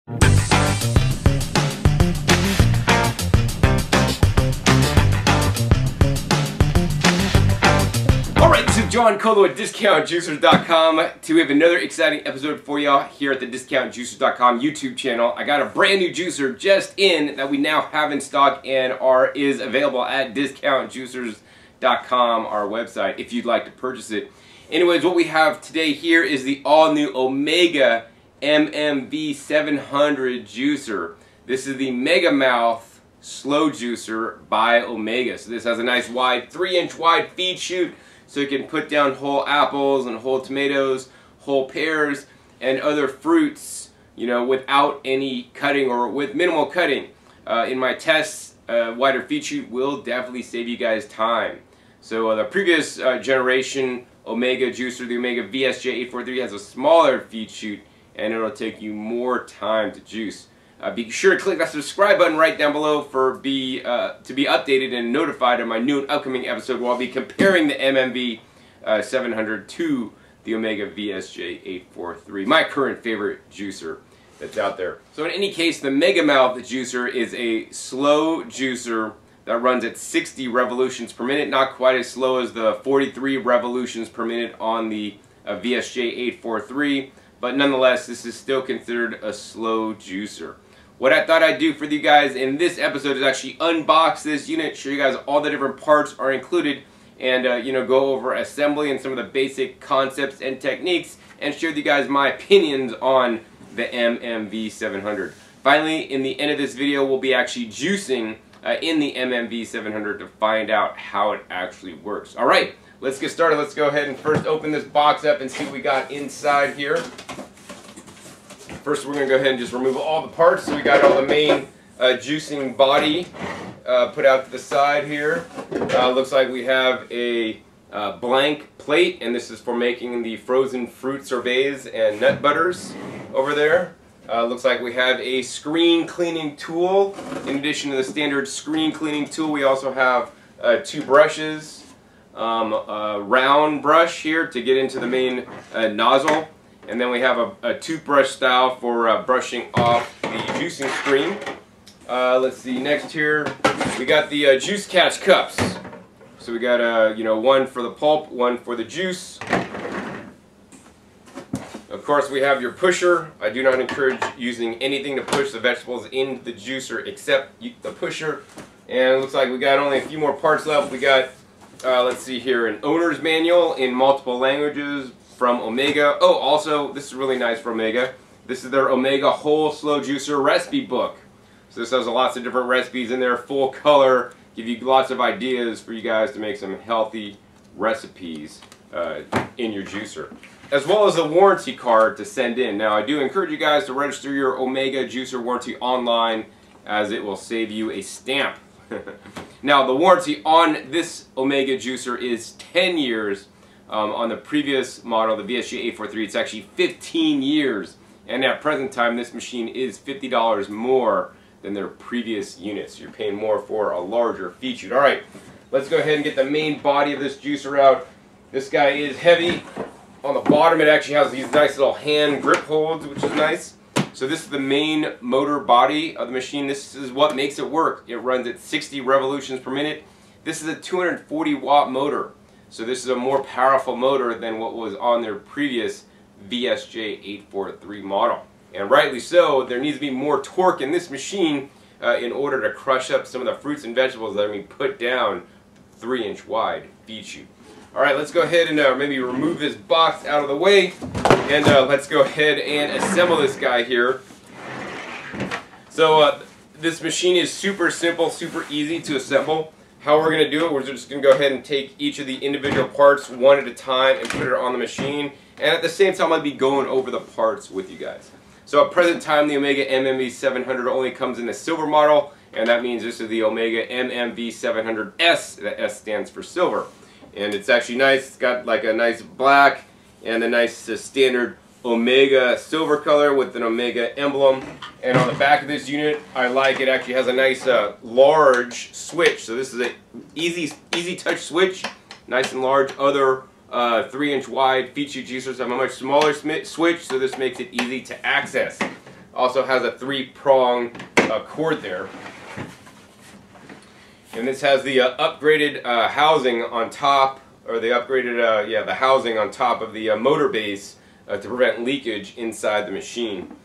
Alright, so John Colo at DiscountJuicers.com. We have another exciting episode for y'all here at the DiscountJuicers.com YouTube channel. I got a brand new juicer just in that we now have in stock and is available at DiscountJuicers.com, our website, if you'd like to purchase it. Anyways, what we have today here is the all-new Mega MMV700 juicer. This is the Mega Mouth slow juicer by Omega. So this has a nice wide 3-inch wide feed chute, so you can put down whole apples and whole tomatoes, whole pears, and other fruits, you know, without any cutting or with minimal cutting. In my tests, wider feed chute will definitely save you guys time. So the previous generation Omega juicer, the Omega VSJ843, has a smaller feed chute, and it'll take you more time to juice. Be sure to click that subscribe button right down below to be updated and notified of my new and upcoming episode where I'll be comparing the MMV700 to the Omega VSJ843, my current favorite juicer that's out there. So in any case, the Mega Mouth juicer is a slow juicer that runs at 60 revolutions per minute, not quite as slow as the 43 revolutions per minute on the VSJ843, but nonetheless, this is still considered a slow juicer. What I thought I'd do for you guys in this episode is actually unbox this unit, show you guys all the different parts are included, and you know, go over assembly and some of the basic concepts and techniques, and share with you guys my opinions on the MMV700. Finally, in the end of this video, we'll be actually juicing in the MMV700 to find out how it actually works. Alright, let's get started. Let's go ahead and first open this box up and see what we got inside here. First, we're going to go ahead and just remove all the parts. So we got all the main juicing body put out to the side here. Looks like we have a blank plate, and this is for making the frozen fruit sorbets and nut butters over there. Looks like we have a screen cleaning tool. In addition to the standard screen cleaning tool, we also have two brushes, a round brush here to get into the main nozzle, and then we have a toothbrush style for brushing off the juicing screen. Let's see, next here we got the juice catch cups. So we got you know, one for the pulp, one for the juice. Of course, we have your pusher. I do not encourage using anything to push the vegetables into the juicer except the pusher. And it looks like we got only a few more parts left. We got, let's see here, an owner's manual in multiple languages from Omega. Oh, also, this is really nice for Omega. This is their Omega Whole Slow Juicer recipe book. So this has lots of different recipes in there, full color, give you lots of ideas for you guys to make some healthy recipes in your juicer, as well as a warranty card to send in. Now, I do encourage you guys to register your Omega juicer warranty online, as it will save you a stamp. Now, the warranty on this Omega juicer is 10 years. On the previous model, the VSJ843, it's actually 15 years. And at present time, this machine is $50 more than their previous units. You're paying more for a larger feed chute. Alright, let's go ahead and get the main body of this juicer out. This guy is heavy. On the bottom, it actually has these nice little hand grip holds, which is nice. So this is the main motor body of the machine. This is what makes it work. It runs at 60 revolutions per minute. This is a 240 watt motor. So this is a more powerful motor than what was on their previous VSJ843 model. And rightly so, there needs to be more torque in this machine in order to crush up some of the fruits and vegetables that are being put down 3-inch wide feed chute. Alright, let's go ahead and maybe remove this box out of the way, and let's go ahead and assemble this guy here. So this machine is super simple, super easy to assemble. How we're going to do it, we're just going to go ahead and take each of the individual parts one at a time and put it on the machine, and at the same time I'll be going over the parts with you guys. So at present time, the Omega MMV700 only comes in the silver model, and that means this is the Omega MMV700S. The S stands for silver. And it's actually nice. It's got like a nice black and a nice standard Omega silver color with an Omega emblem. And on the back of this unit, I like it actually has a nice large switch. So this is an easy touch switch, nice and large. Other 3-inch wide feed chute juicers have a much smaller switch, so this makes it easy to access. Also has a 3-prong cord there. And this has the upgraded housing on top, or the upgraded, the housing on top of the motor base to prevent leakage inside the machine.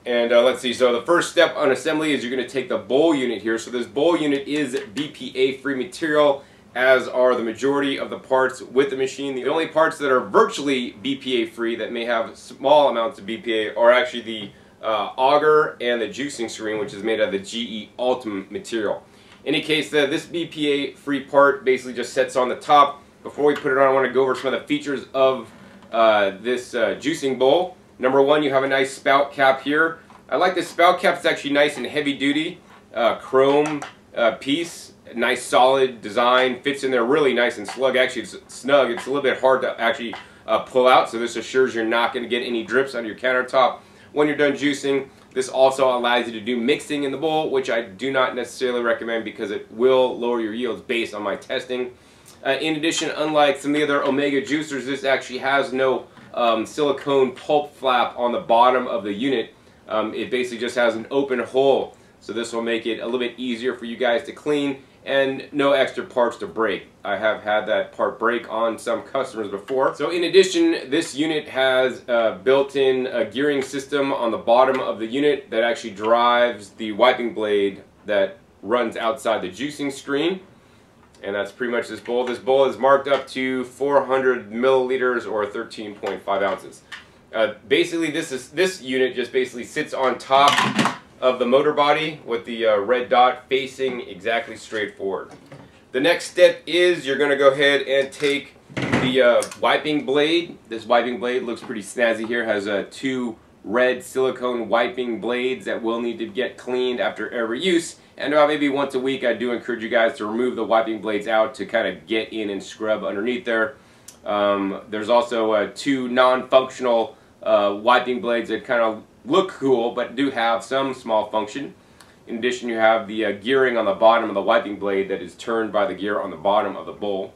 And let's see, so the first step on assembly is you're going to take the bowl unit here. So this bowl unit is BPA-free material, as are the majority of the parts with the machine. The only parts that are virtually BPA-free that may have small amounts of BPA are actually the auger and the juicing screen, which is made out of the GE Ultimate material. In any case, this BPA-free part basically just sits on the top. Before we put it on, I want to go over some of the features of this juicing bowl. Number one, you have a nice spout cap here. I like this spout cap. It's actually nice and heavy duty, chrome piece, nice solid design, fits in there really nice and snug. Actually, it's snug. It's a little bit hard to actually pull out, so this assures you're not going to get any drips on your countertop when you're done juicing. This also allows you to do mixing in the bowl, which I do not necessarily recommend because it will lower your yields based on my testing. In addition, unlike some of the other Omega juicers, this actually has no silicone pulp flap on the bottom of the unit. It basically just has an open hole, so this will make it a little bit easier for you guys to clean and no extra parts to break. I have had that part break on some customers before. So in addition, this unit has a built-in gearing system on the bottom of the unit that actually drives the wiping blade that runs outside the juicing screen. And that's pretty much this bowl. This bowl is marked up to 400 milliliters or 13.5 ounces. Basically, this unit just basically sits on top of the motor body with the red dot facing exactly straight forward. The next step is you're going to go ahead and take the wiping blade. This wiping blade looks pretty snazzy here. Has 2 red silicone wiping blades that will need to get cleaned after every use. And about maybe once a week, I do encourage you guys to remove the wiping blades out to kind of get in and scrub underneath there. There's also 2 non-functional wiping blades that kind of look cool but do have some small function. In addition, you have the gearing on the bottom of the wiping blade that is turned by the gear on the bottom of the bowl.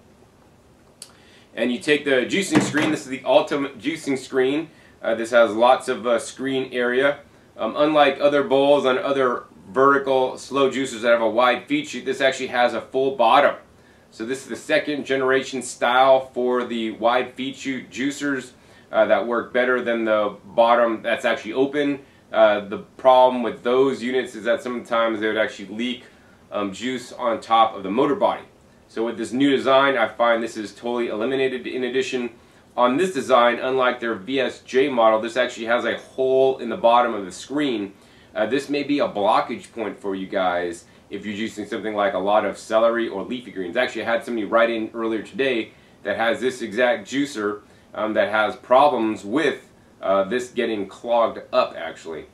And you take the juicing screen. This is the Ultimate juicing screen. This has lots of screen area. Unlike other bowls on other vertical slow juicers that have a wide feed chute, this actually has a full bottom. So this is the 2nd generation style for the wide feed chute juicers that work better than the bottom that's actually open. The problem with those units is that sometimes they would actually leak juice on top of the motor body. So with this new design, I find this is totally eliminated. In addition, on this design, unlike their VSJ model, this actually has a hole in the bottom of the screen. This may be a blockage point for you guys if you're juicing something like a lot of celery or leafy greens. Actually, I had somebody write in earlier today that has this exact juicer that has problems with this getting clogged up, actually.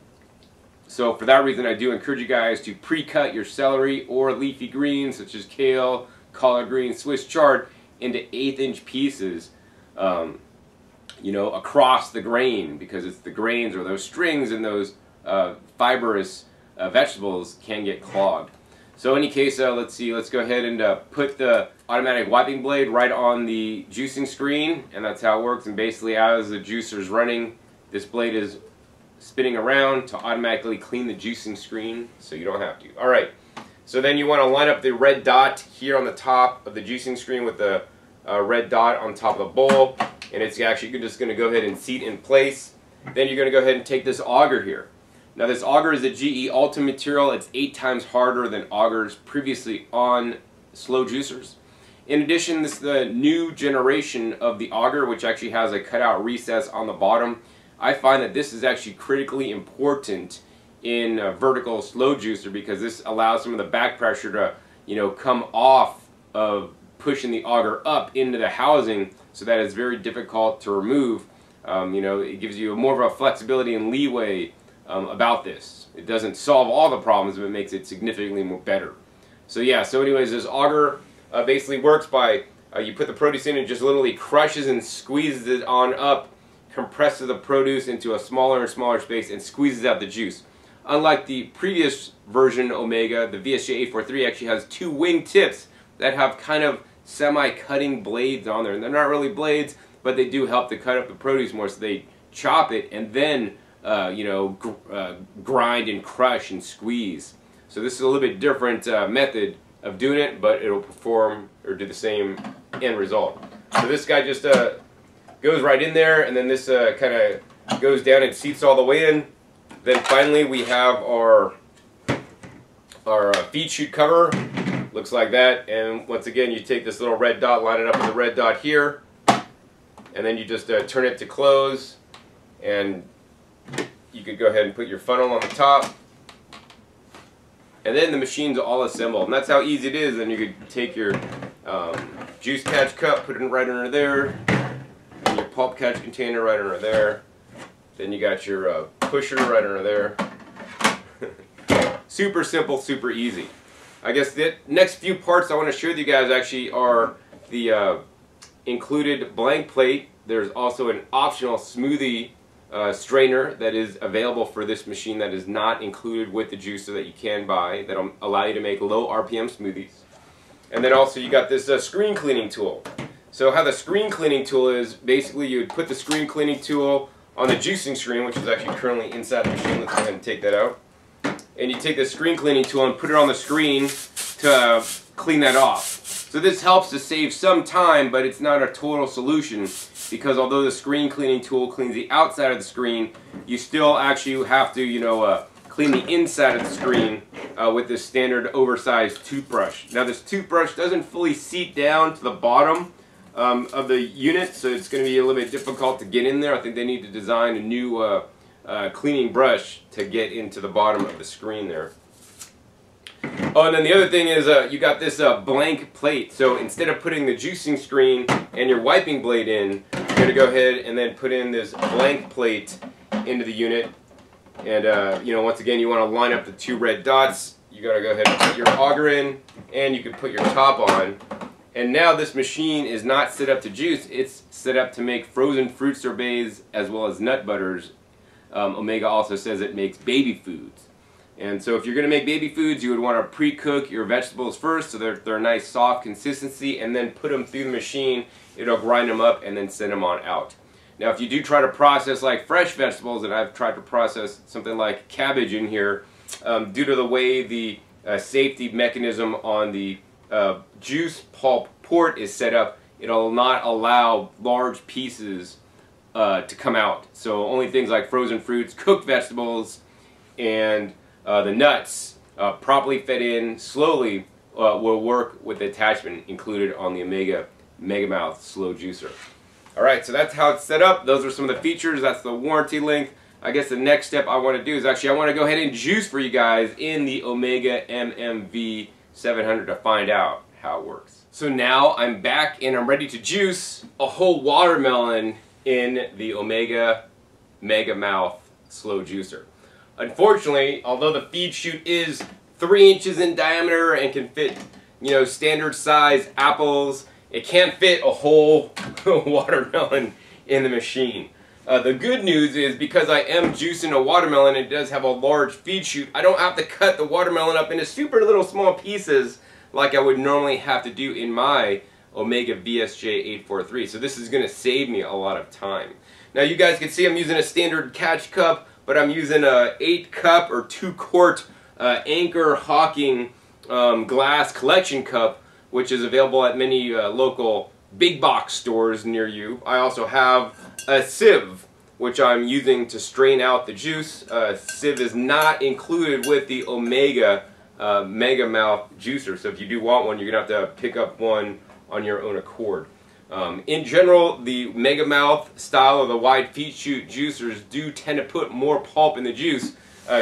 So for that reason, I do encourage you guys to pre-cut your celery or leafy greens, such as kale, collard greens, Swiss chard, into 1/8-inch pieces, you know, across the grain, because it's the grains or those strings and those fibrous vegetables can get clogged. So in any case, let's see, let's go ahead and put the automatic wiping blade right on the juicing screen, and that's how it works. And basically, as the juicer is running, this blade is spinning around to automatically clean the juicing screen, so you don't have to. Alright, so then you want to line up the red dot here on the top of the juicing screen with the red dot on top of the bowl, and it's actually just going to go ahead and seat in place. Then you're going to go ahead and take this auger here. Now this auger is a GE Ultimate material. It's 8 times harder than augers previously on slow juicers. In addition, this is the new generation of the auger, which actually has a cutout recess on the bottom. I find that this is actually critically important in a vertical slow juicer because this allows some of the back pressure to, you know, come off of pushing the auger up into the housing, so that it's very difficult to remove. You know, it gives you more of a flexibility and leeway about this. It doesn't solve all the problems, but it makes it significantly more better. So yeah, so anyways, this auger basically works by you put the produce in and just literally crushes and squeezes it on up, compresses the produce into a smaller and smaller space, and squeezes out the juice. Unlike the previous version Omega, the VSJ 843 actually has 2 wing tips that have kind of semi-cutting blades on there. And they're not really blades, but they do help to cut up the produce more, so they chop it and then grind and crush and squeeze. So this is a little bit different method of doing it, but it'll perform or do the same end result. So this guy just goes right in there, and then this kind of goes down and seats all the way in. Then finally we have our feed chute cover. Looks like that, and once again you take this little red dot, line it up with the red dot here, and then you just turn it to close, and you could go ahead and put your funnel on the top, and then the machine's all assembled, and that's how easy it is. Then you could take your juice catch cup, put it right under there, and your pulp catch container right under there, then you got your pusher right under there. Super simple, super easy. I guess the next few parts I want to share with you guys actually are the included blank plate. There's also an optional smoothie strainer that is available for this machine that is not included with the juicer that you can buy, that'll allow you to make low RPM smoothies. And then also you got this screen cleaning tool. So how the screen cleaning tool is, basically you would put the screen cleaning tool on the juicing screen, which is actually currently inside the machine. Let's go ahead and take that out. And you take the screen cleaning tool and put it on the screen to clean that off. So this helps to save some time, but it's not a total solution, because although the screen cleaning tool cleans the outside of the screen, you still actually have to, clean the inside of the screen with this standard oversized toothbrush. Now this toothbrush doesn't fully seat down to the bottom of the unit, so it's going to be a little bit difficult to get in there. I think they need to design a new cleaning brush to get into the bottom of the screen there. Oh, and then the other thing is you got this blank plate. So instead of putting the juicing screen and your wiping blade in, you're going to go ahead and then put in this blank plate into the unit. And once again, you want to line up the two red dots. You got to go ahead and put your auger in, and you can put your top on. And now this machine is not set up to juice, it's set up to make frozen fruit sorbets as well as nut butters. Omega also says it makes baby foods. And so if you're going to make baby foods, you would want to pre-cook your vegetables first so they're a nice soft consistency, and then put them through the machine. It'll grind them up and then send them on out. Now if you do try to process like fresh vegetables, and I've tried to process something like cabbage in here, due to the way the safety mechanism on the juice pulp port is set up, it'll not allow large pieces to come out. So only things like frozen fruits, cooked vegetables, and the nuts properly fed in slowly will work with the attachment included on the Omega Mega Mouth Slow Juicer. Alright, so that's how it's set up. Those are some of the features. That's the warranty length. I guess the next step I want to do is actually I want to go ahead and juice for you guys in the Omega MMV700 to find out how it works. So now I'm back and I'm ready to juice a whole watermelon in the Omega Mega Mouth Slow Juicer. Unfortunately, although the feed chute is 3 inches in diameter and can fit, standard size apples, it can't fit a whole watermelon in the machine. The good news is, because I am juicing a watermelon and it does have a large feed chute, I don't have to cut the watermelon up into super little small pieces like I would normally have to do in my Omega VSJ843. So this is going to save me a lot of time. Now you guys can see I'm using a standard catch cup, but I'm using a 8-cup or 2-quart Anchor Hawking glass collection cup, which is available at many local big box stores near you. I also have a sieve, which I'm using to strain out the juice. Sieve is not included with the Omega Mega Mouth juicer, so if you do want one, you're going to have to pick up one on your own accord. In general, the Mega Mouth style or the wide feed chute juicers do tend to put more pulp in the juice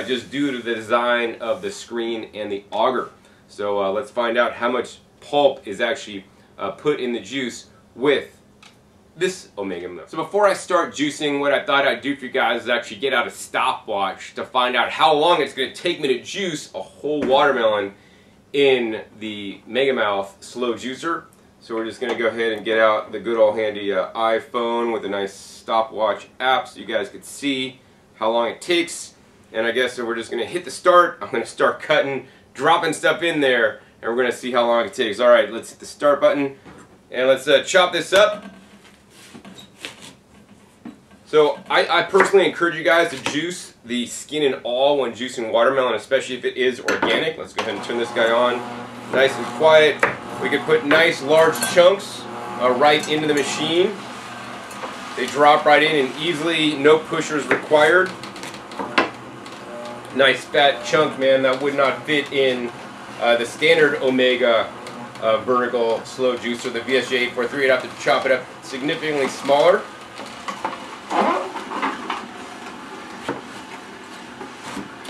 just due to the design of the screen and the auger. So let's find out how much pulp is actually put in the juice with this Omega Mouth. So before I start juicing, what I thought I'd do for you guys is actually get out a stopwatch to find out how long it's going to take me to juice a whole watermelon in the Mega Mouth Slow Juicer. So we're just going to go ahead and get out the good old handy iPhone with a nice stopwatch app so you guys could see how long it takes. And I guess so we're just going to hit the start. I'm going to start cutting, dropping stuff in there, and we're going to see how long it takes. Alright, let's hit the start button and let's chop this up. So I personally encourage you guys to juice the skin and all when juicing watermelon, especially if it is organic. Let's go ahead and turn this guy on. Nice and quiet. We can put nice large chunks right into the machine. They drop right in and easily, no pushers required. Nice fat chunk, man, that would not fit in the standard Omega vertical slow juicer, the VSJ843. You'd have to chop it up significantly smaller.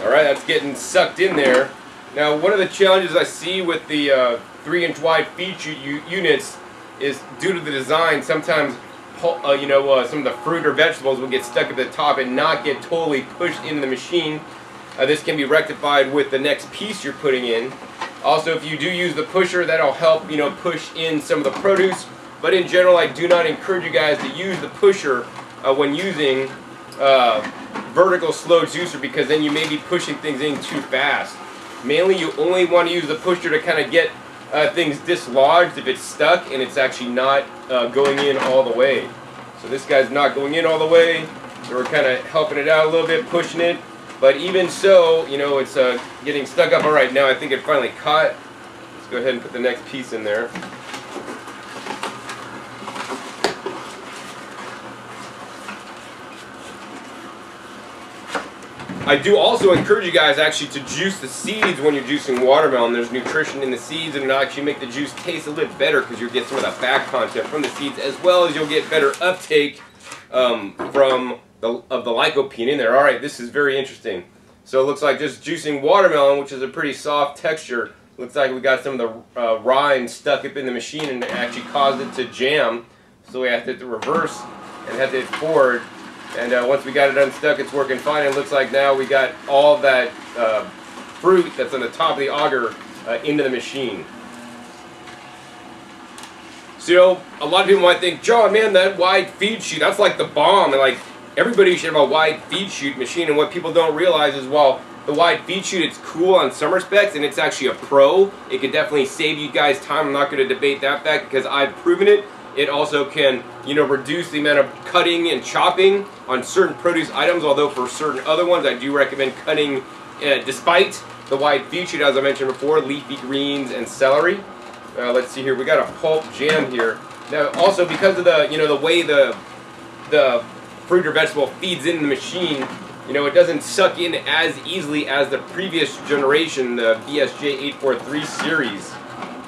Alright, that's getting sucked in there. Now, one of the challenges I see with the 3-inch wide feed chute units is due to the design, sometimes some of the fruit or vegetables will get stuck at the top and not get totally pushed into the machine. This can be rectified with the next piece you're putting in. Also, if you do use the pusher, that'll help, push in some of the produce. But in general, I do not encourage you guys to use the pusher when using vertical slow juicer, because then you may be pushing things in too fast. Mainly, you only want to use the pusher to kind of get things dislodged if it's stuck and it's actually not going in all the way. So this guy's not going in all the way, so we're kind of helping it out a little bit, pushing it. But even so, it's getting stuck up. All right, now I think it finally caught. Let's go ahead and put the next piece in there. I do also encourage you guys actually to juice the seeds when you're juicing watermelon. There's nutrition in the seeds, and it'll actually make the juice taste a little better because you'll get some of the fat content from the seeds, as well as you'll get better uptake from the lycopene in there. All right, this is very interesting. So it looks like just juicing watermelon, which is a pretty soft texture. Looks like we got some of the rind stuck up in the machine and it actually caused it to jam. So we have to hit the reverse and have to hit forward. And once we got it unstuck, it's working fine. It looks like now we got all that fruit that's on the top of the auger into the machine. So, a lot of people might think, John, man, that wide feed chute, that's like the bomb. And like, everybody should have a wide feed chute machine. And what people don't realize is, well, the wide feed chute, it's cool on some respects, and it's actually a pro. It could definitely save you guys time. I'm not going to debate that fact because I've proven it. It also can, reduce the amount of cutting and chopping on certain produce items, although for certain other ones, I do recommend cutting, despite the wide feed chute, as I mentioned before, leafy greens and celery. Let's see here, we got a pulp jam here. Now, also because of the, the way the fruit or vegetable feeds in the machine, it doesn't suck in as easily as the previous generation, the VSJ843 series.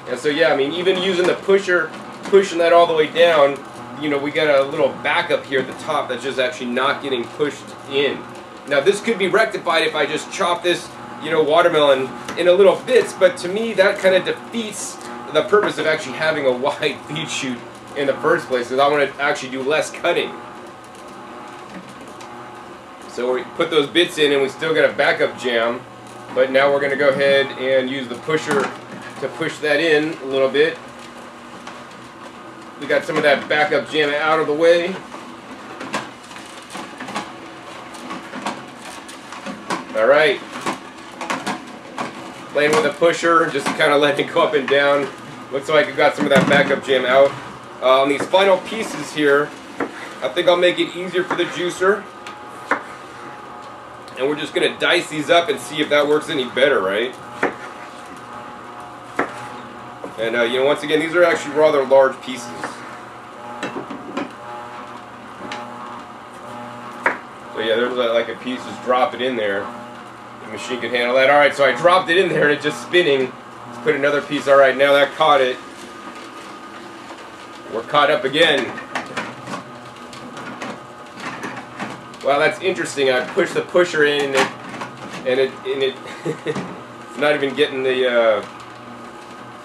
And so, yeah, I mean, even using the pusher, pushing that all the way down, we got a little backup here at the top that's just actually not getting pushed in. Now, this could be rectified if I just chop this, watermelon in a little bits, but to me, that kind of defeats the purpose of actually having a wide feed chute in the first place, because I want to actually do less cutting. So we put those bits in and we still got a backup jam, but now we're going to go ahead and use the pusher to push that in a little bit. We got some of that backup jam out of the way. Alright. Playing with a pusher, just kind of letting it go up and down. Looks like we got some of that backup jam out. On these final pieces here, I think I'll make it easier for the juicer. And we're just going to dice these up and see if that works any better, right? And, once again, these are actually rather large pieces. So, yeah, there's like a piece, just drop it in there. The machine can handle that. Alright, so I dropped it in there and it's just spinning. Let's put another piece. Alright, now that caught it. We're caught up again. Wow, that's interesting. I pushed the pusher in and it it's not even getting the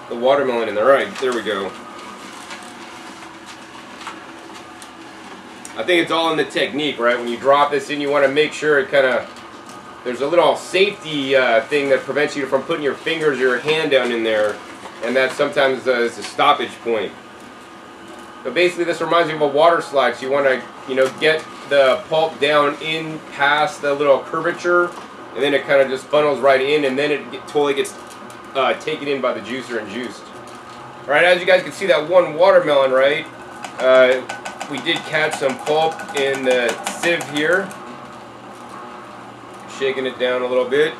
watermelon in there. Alright, there we go. I think it's all in the technique, right? When you drop this in, you want to make sure it kind of, there's a little safety thing that prevents you from putting your fingers or your hand down in there, and that sometimes is a stoppage point. But basically this reminds me of a water slide, so you want to, get the pulp down in past the little curvature, and then it kind of just funnels right in, and then it totally gets taken in by the juicer and juiced. Alright, as you guys can see, that one watermelon, right, we did catch some pulp in the sieve here. Shaking it down a little bit.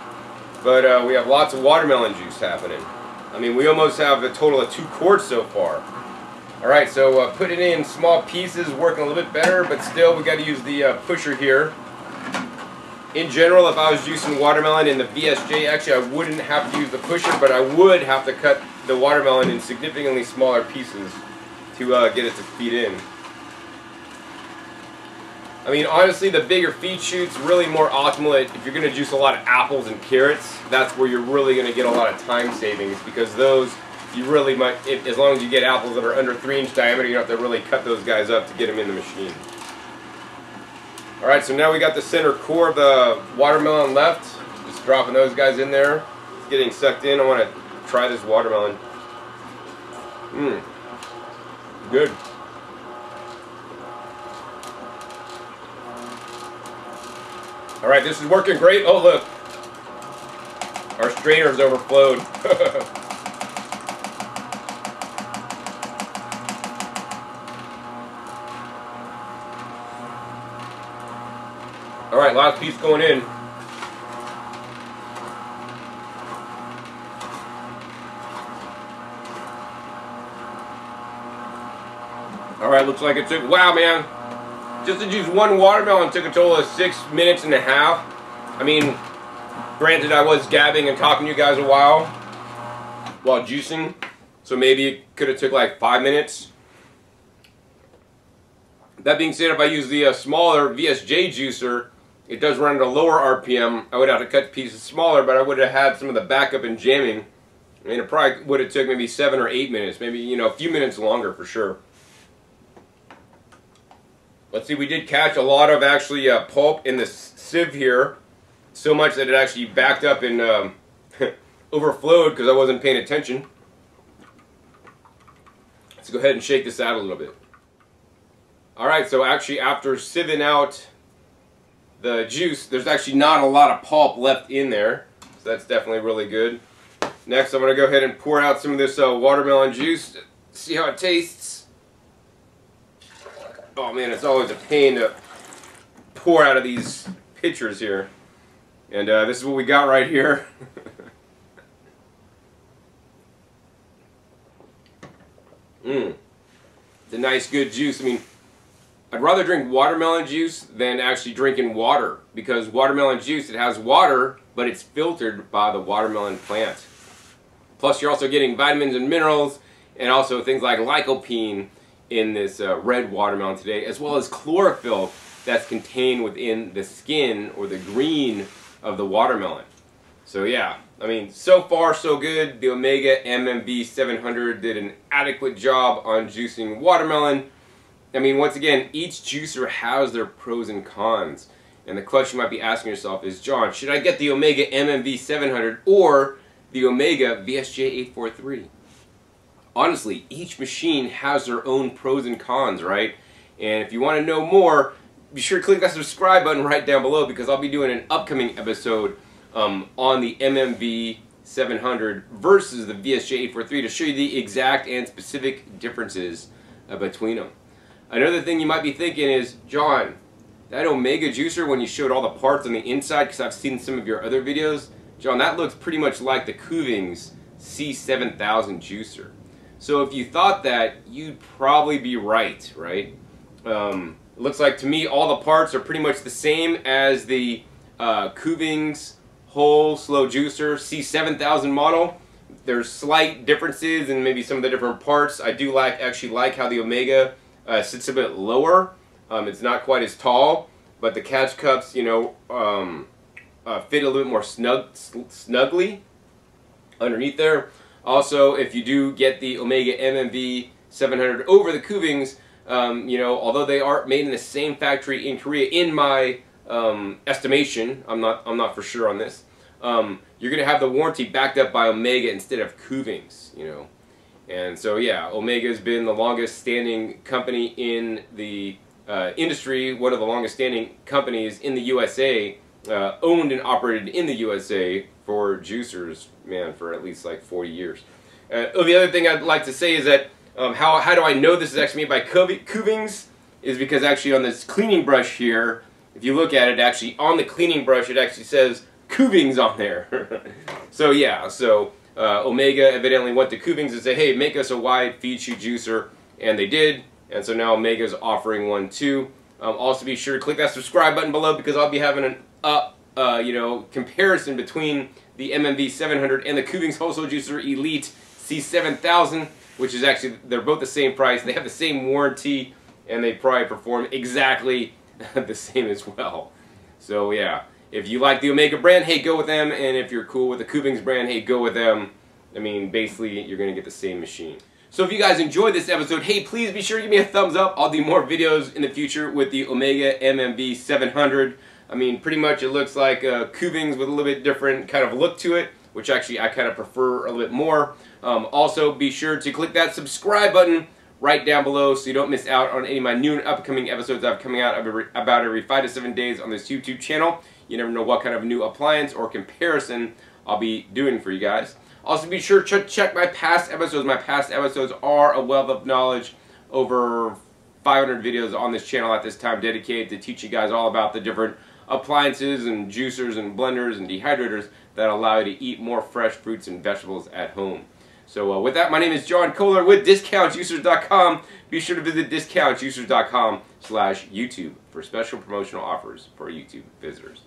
But we have lots of watermelon juice happening. I mean, we almost have a total of 2 quarts so far. Alright, so put it in small pieces, working a little bit better, but still we got to use the pusher here. In general, if I was juicing watermelon in the VSJ, actually I wouldn't have to use the pusher, but I would have to cut the watermelon in significantly smaller pieces to get it to feed in. I mean, honestly, the bigger feed chute's really more optimal if you're going to juice a lot of apples and carrots. That's where you're really going to get a lot of time savings, because those, you really might, as long as you get apples that are under 3-inch diameter, you don't have to really cut those guys up to get them in the machine. Alright, so now we got the center core of the watermelon left. Just dropping those guys in there. It's getting sucked in. I want to try this watermelon. Good. Alright, this is working great. Oh, look. Our strainer's overflowed. Alright, last piece going in. Alright, looks like it took, wow man, just to juice one watermelon took a total of 6.5 minutes. I mean, granted I was gabbing and talking to you guys a while juicing, so maybe it could have took like 5 minutes. That being said, if I use the smaller VSJ juicer, it does run at a lower RPM. I would have to cut pieces smaller, but I would have had some of the backup and jamming. I mean, it probably would have took maybe 7 or 8 minutes, maybe, you know, a few minutes longer for sure. Let's see, we did catch a lot of actually pulp in the sieve here, so much that it actually backed up and overflowed because I wasn't paying attention. Let's go ahead and shake this out a little bit. Alright, so actually after sieving out the juice, there's actually not a lot of pulp left in there, so that's definitely really good. Next, I'm going to go ahead and pour out some of this watermelon juice, see how it tastes. Oh man, it's always a pain to pour out of these pitchers here. And this is what we got right here. It's a nice good juice. I mean, I'd rather drink watermelon juice than actually drinking water, because watermelon juice, it has water, but it's filtered by the watermelon plant. Plus you're also getting vitamins and minerals, and also things like lycopene in this red watermelon today, as well as chlorophyll that's contained within the skin or the green of the watermelon. So yeah, I mean, so far so good. The Mega MMV700 did an adequate job on juicing watermelon. I mean, once again, each juicer has their pros and cons. And the question you might be asking yourself is, John, should I get the Omega MMV700 or the Omega VSJ843? Honestly, each machine has their own pros and cons, right? And if you want to know more, be sure to click that subscribe button right down below, because I'll be doing an upcoming episode on the MMV700 versus the VSJ843 to show you the exact and specific differences between them. Another thing you might be thinking is, John, that Omega juicer, when you showed all the parts on the inside, because I've seen some of your other videos, John, that looks pretty much like the Kuvings C7000 juicer. So if you thought that, you'd probably be right, right? It looks like to me all the parts are pretty much the same as the Kuvings whole slow juicer C7000 model. There's slight differences in maybe some of the different parts. I do actually like how the Omega sits a bit lower. It's not quite as tall, but the catch cups, you know, fit a little bit more snugly underneath there. Also, if you do get the Omega MMV700 over the Kuvings, you know, although they are made in the same factory in Korea, in my estimation, I'm not for sure on this, you're going to have the warranty backed up by Omega instead of Kuvings, you know. And so yeah, Omega has been the longest standing company in the industry, one of the longest standing companies in the USA, owned and operated in the USA for juicers, man, for at least like 40 years. The other thing I'd like to say is that how do I know this is actually made by Kuvings? is because actually on this cleaning brush here, if you look at it, actually on the cleaning brush, it actually says Kuvings on there. So yeah, so Omega evidently went to Kuvings and said, hey, make us a wide feed chute juicer, and they did. And so now Omega's offering one too. Also be sure to click that subscribe button below, because I'll be having an comparison between the MMV700 and the Kuvings Wholesale Juicer Elite C7000, which is actually, they're both the same price, they have the same warranty, and they probably perform exactly the same as well. So yeah, if you like the Omega brand, hey, go with them, and if you're cool with the Kuvings brand, hey, go with them. I mean, basically, you're going to get the same machine. So if you guys enjoyed this episode, hey, please be sure to give me a thumbs up. I'll do more videos in the future with the Omega MMV700. I mean, pretty much it looks like Kuvings with a little bit different kind of look to it, which actually I kind of prefer a little bit more. Also, be sure to click that subscribe button right down below so you don't miss out on any of my new and upcoming episodes I have coming out about every 5 to 7 days on this YouTube channel. You never know what kind of new appliance or comparison I'll be doing for you guys. Also, be sure to check my past episodes. My past episodes are a wealth of knowledge. Over 500 videos on this channel at this time dedicated to teach you guys all about the different appliances and juicers and blenders and dehydrators that allow you to eat more fresh fruits and vegetables at home. So with that, my name is John Kohler with DiscountJuicers.com. Be sure to visit DiscountJuicers.com/YouTube for special promotional offers for YouTube visitors.